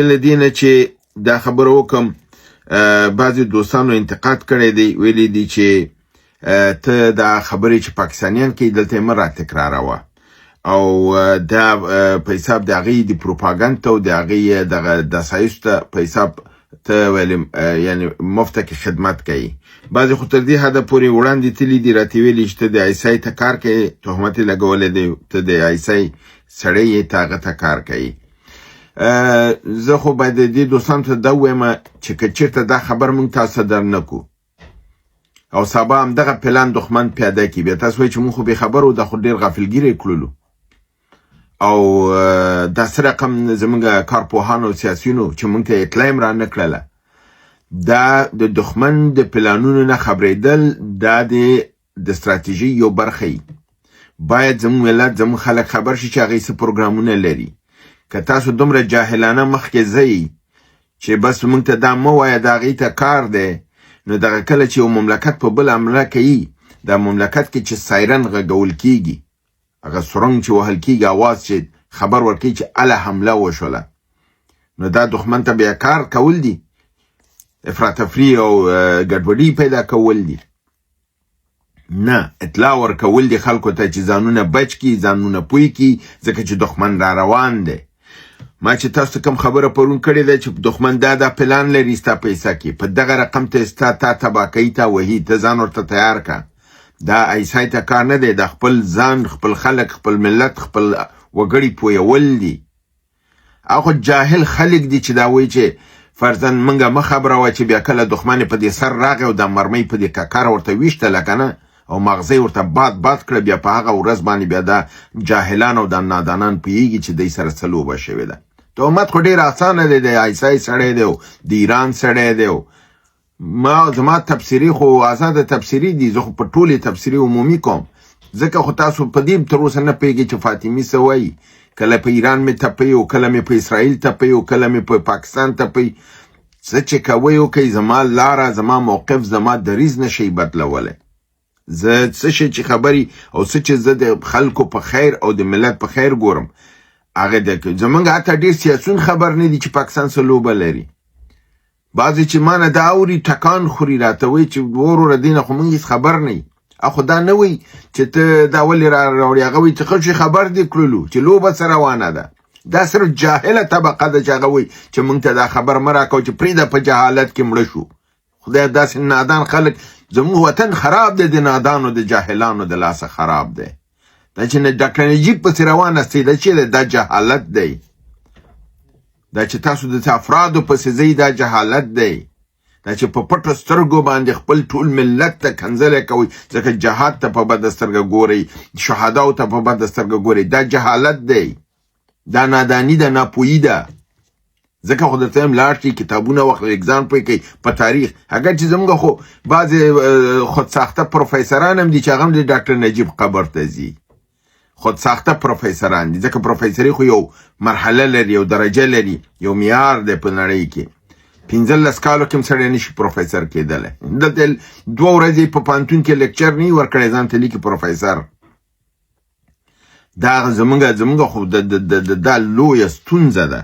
لدینه چې دا خبره وکم بعضی دوستانو انتقاد کړی دی ویلي دی چې ته دا خبرې چې پاکستانیان کوي دلته مه را تکراروه او دا په حساب د هغې د پروپاګند ته او د هغې دغه دسایسو ته په حساب ته ویلې یعنې مفته کې خدمت کوي. بعضې خو تر دې حده پورې وړاندې تللي دي راته ویلي چې ته د آیسای ته کار کوي، تهمت یې لګولی دی ته د آیسای سړی یې ته هغه ته کار کوي. زه خو باید د دې دوستانو ته دا ووایم چې که چېرته دا خبر موږ تاسو در نه کړو او سبا همدغه پلان دښمن پیاده کړي، بیا تاسو وایي چې موږ خو بېخبر وو دا خو ډېر غافلګیره یې کړلو او داسې رقم زموږ کارپوهانو او سیاسیونو چې موږ ته اطلاع هم را نه کړله. دا د دښمن د پلانونو نه خبرېدل دا د ستراتیژۍ یو برخه وي. باید زموږ ملت زموږ خلک خبر شي چې هغوی څه پروګرامونه لري. که تاسو دومره جاهلانه مخکې ځئ چې بس موږ ته دا مه وایه د هغې ته کار دی، نو دغه کله چې یو مملکت په بل حمله کوي، دا مملکت کې چې سایرن غږول کېږي، هغه سرنګ چې وهل کېږي، اواز چې خبر ورکوي چې اله حمله وشوله، نو دا دښمن ته بیا کار کول دي، افراط تفریح او ګډوډي پیدا کول دي. نه، اطلاع ورکول دي خلکو ته چې ځانونه بچ کړي، ځانونه پوه کړي، ځکه چې دښمن را روان دی. ما چې تاسو ته کوم خبره پرون کړې ده چې دښمن دا پلان لري ستا پیسه کې په دغه رقم ته ستا تا تباکۍ ته وهي، ته ځان ورته تیار که. دا ایسای ته کار نه دی، دا خپل ځان، خپل خلک، خپل ملت، خپل وګړي پویول دي. او خو جاهل خلک دي چې دا وایي چې فرضاً موږ مه خبروه چې بیا کله دښمن په دې سر راغی او دا مرمۍ په دې ککر ورته ویشتله که نه او مغزه ورته باد کړه، بیا په هغه ورځ باندې بیا دا جاهلان او دا نادانان پوهېږي چې دی سره څه لوبه شوې ده. تهمت خو ډېر اسانه دی، د آیسای سړی دی او د ایران سړی دی. زما تبصرې خو آزاده تبصرې دي، زه خو په ټولې تبصرې عمومي کوم، ځکه خو تاسو په دې تر اوسه نه پوهېږئ چې فاطمي څه وایي. کله په ایران مې تپوي او کله مې په اسرائیل تپوي او کله مې په پاکستان تپوي. څه چې کوئ وکئ، زما لاره، زما موقف، زما دریځ نشئ بدلولی. زه څه شی چې خبرې او څه چې زه د خلکو په خیر او د ملت په خیر ګورم هغه زمونږ حتی ډېر سیاسون خبر نه دي چې پاکستان څه لوبه لري. بعضې چې ما نه دا اوري ټکان خوري، راته وایي چې وروره دې نه خو موږ هېڅ خبر نه یي. خو دا نه وایي چې ته دا ولې راوړې، هغه وایي چې ښه شي خبر دې کړلو چې لوبه څه روانه ده. دا صرف جاهله طبقه ده چې هغه وایي چې موږ ته دا خبر مه راکوه چې پرېږده په جهالت کې مړه شو. خدای داسې نادان خلک، زموږ وطن خراب دی، د نادانو د جاهلانو د لاسه خراب دی. دا چې ډاکټر نجیب پسې روان استئ دا چې دا جهالت دی. دا چې تاسو د افرادو پسې ځئ دا جهالت دی. دا چې په پټو سترګو باندې خپل ټول ملت ته کنځلې کوئ، ځکه جهاد ته په بده سترګه ګورئ، شهداو ته په بده سترګه ګورئ. دا جهالت دی، دا ناداني ده، ناپوهي ده. ځکه خو درته هم لاړ شئ کتابونه واخلئ، اګزام پرې کوئ په تاریخ. اگر چې زموږ خو بعضې خودساخته پروفیسران هم دي چې هغه هم د ډاکټر نجیب قبر ته ځي. خودساخته پروفیسران دي، ځکه پروفیسري خو یو مرحله لري، یو درجه لري، یو معیار دی په نړۍ کې. 15 کالو کې هم سړی نشي پروفیسر کېدلی. دلته 2 ورځې په پوهنتون کې لیکچر نه وي ورکړی، ځان ته لیکي پروفیسر. دا زموږ خو دا لویه ستونزه ده.